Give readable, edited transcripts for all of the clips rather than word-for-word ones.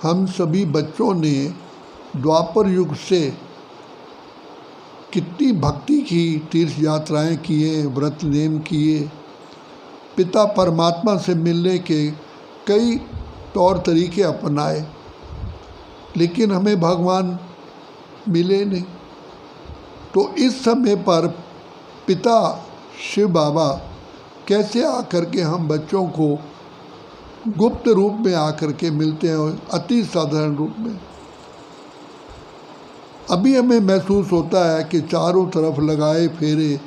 हम सभी बच्चों ने द्वापर युग से कितनी भक्ति की, तीर्थ यात्राएं किए, व्रत नेम किए, पिता परमात्मा से मिलने के कई तौर तरीके अपनाए, लेकिन हमें भगवान मिले नहीं। तो इस समय पर पिता शिव बाबा कैसे आकर के हम बच्चों को गुप्त रूप में आकर के मिलते हैं, अति साधारण रूप में। अभी हमें महसूस होता है कि चारों तरफ लगाए फेरे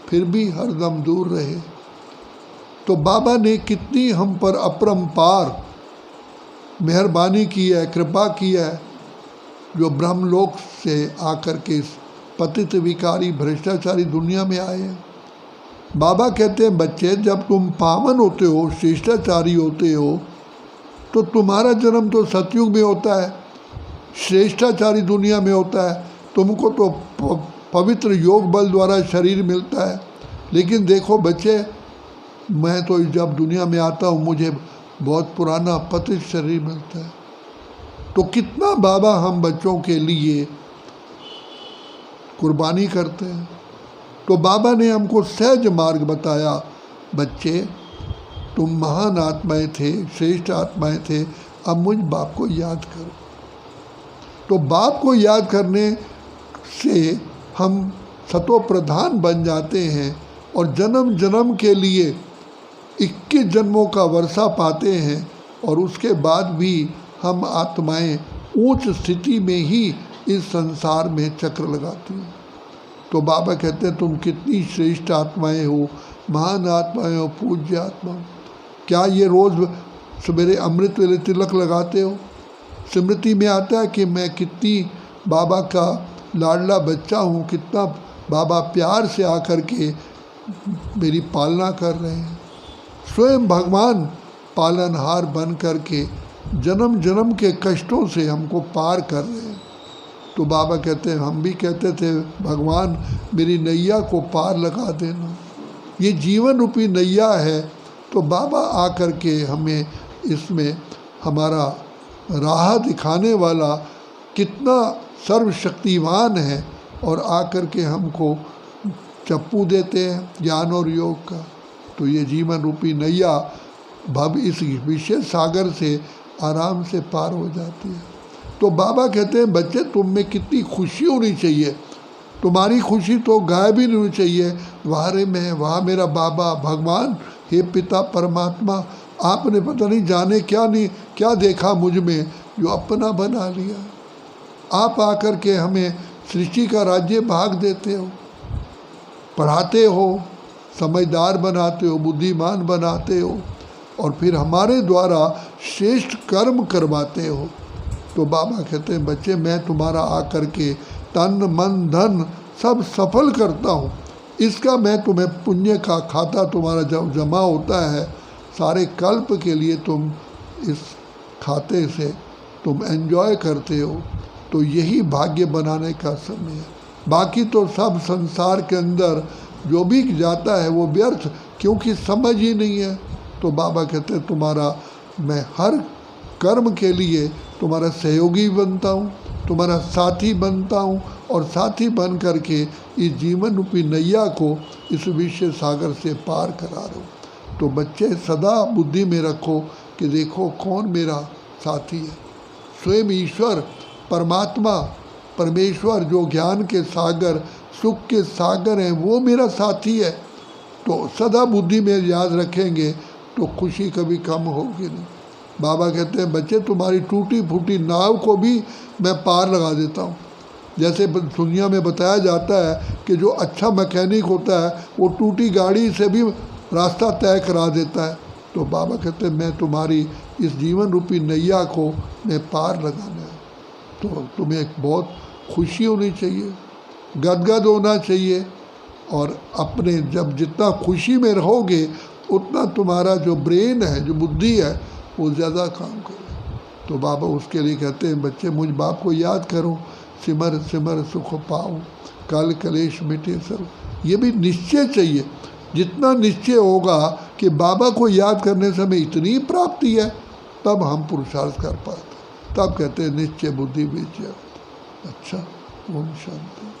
फिर भी हरदम दूर रहे। तो बाबा ने कितनी हम पर अपरंपार मेहरबानी की है, कृपा की है, जो ब्रह्मलोक से आकर के इस पतित विकारी भ्रष्टाचारी दुनिया में आए हैं। बाबा कहते हैं बच्चे, जब तुम पावन होते हो, श्रेष्ठाचारी होते हो, तो तुम्हारा जन्म तो सतयुग में होता है, श्रेष्ठाचारी दुनिया में होता है, तुमको तो पवित्र योग बल द्वारा शरीर मिलता है। लेकिन देखो बच्चे, मैं तो जब दुनिया में आता हूँ मुझे बहुत पुराना पतित शरीर मिलता है। तो कितना बाबा हम बच्चों के लिए कुर्बानी करते हैं। तो बाबा ने हमको सहज मार्ग बताया, बच्चे तुम महान आत्माएं थे, श्रेष्ठ आत्माएं थे, अब मुझ बाप को याद करो। तो बाप को याद करने से हम सतो प्रधान बन जाते हैं और जन्म जन्म के लिए 21 जन्मों का वर्षा पाते हैं, और उसके बाद भी हम आत्माएं उच्च स्थिति में ही इस संसार में चक्र लगाती हैं। तो बाबा कहते हैं तुम कितनी श्रेष्ठ आत्माएं हो, महान आत्माएं हो, पूज्य आत्मा। क्या ये रोज़ सवेरे अमृत वेले तिलक लगाते हो? स्मृति में आता है कि मैं कितनी बाबा का लाडला बच्चा हूँ, कितना बाबा प्यार से आकर के मेरी पालना कर रहे हैं। स्वयं भगवान पालनहार बन कर के जन्म जन्म के कष्टों से हमको पार कर रहे हैं। तो बाबा कहते हैं, हम भी कहते थे भगवान मेरी नैया को पार लगा देना। ये जीवन रूपी नैया है, तो बाबा आकर के हमें इसमें हमारा राह दिखाने वाला कितना सर्वशक्तिवान है, और आकर के हमको चप्पू देते हैं ज्ञान और योग का। तो ये जीवन रूपी नैया भव इस विशेष सागर से आराम से पार हो जाती है। तो बाबा कहते हैं बच्चे, तुम में कितनी खुशी होनी चाहिए, तुम्हारी खुशी तो गायब ही नहीं होनी चाहिए। वारे में वहाँ मेरा बाबा भगवान, हे पिता परमात्मा, आपने पता नहीं जाने क्या देखा मुझ में जो अपना बना लिया। आप आकर के हमें सृष्टि का राज्य भाग देते हो, पढ़ाते हो, समझदार बनाते हो, बुद्धिमान बनाते हो, और फिर हमारे द्वारा श्रेष्ठ कर्म करवाते हो। तो बाबा कहते हैं बच्चे, मैं तुम्हारा आकर के तन मन धन सब सफल करता हूँ। इसका मैं तुम्हें पुण्य का खाता तुम्हारा जब जमा होता है, सारे कल्प के लिए तुम इस खाते से तुम एंजॉय करते हो। तो यही भाग्य बनाने का समय है। बाकी तो सब संसार के अंदर जो भी जाता है वो व्यर्थ, क्योंकि समझ ही नहीं है। तो बाबा कहते हैं तुम्हारा मैं हर कर्म के लिए तुम्हारा सहयोगी बनता हूँ, तुम्हारा साथी बनता हूँ, और साथी बन करके इस जीवन रूपी नैया को इस विश्व सागर से पार करा रहा हूँ। तो बच्चे सदा बुद्धि में रखो कि देखो कौन मेरा साथी है। स्वयं ईश्वर परमात्मा परमेश्वर जो ज्ञान के सागर सुख के सागर हैं, वो मेरा साथी है। तो सदा बुद्धि में याद रखेंगे तो खुशी कभी कम होगी नहीं। बाबा कहते हैं बच्चे, तुम्हारी टूटी फूटी नाव को भी मैं पार लगा देता हूँ। जैसे दुनिया में बताया जाता है कि जो अच्छा मैकेनिक होता है वो टूटी गाड़ी से भी रास्ता तय करा देता है। तो बाबा कहते हैं मैं तुम्हारी इस जीवन रूपी नैया को मैं पार लगाना है। तो तुम्हें एक बहुत खुशी होनी चाहिए, गदगद होना चाहिए, और अपने जब जितना खुशी में रहोगे उतना तुम्हारा जो ब्रेन है, जो बुद्धि है, वो ज़्यादा काम करे। तो बाबा उसके लिए कहते हैं बच्चे, मुझ बाप को याद करो, सिमर सिमर सुख पाऊँ, काल कलेश मिटे सर। ये भी निश्चय चाहिए। जितना निश्चय होगा कि बाबा को याद करने से हमें इतनी प्राप्ति है, तब हम पुरुषार्थ कर पाते। तब कहते हैं निश्चय बुद्धि विजय। अच्छा, ओम शांति।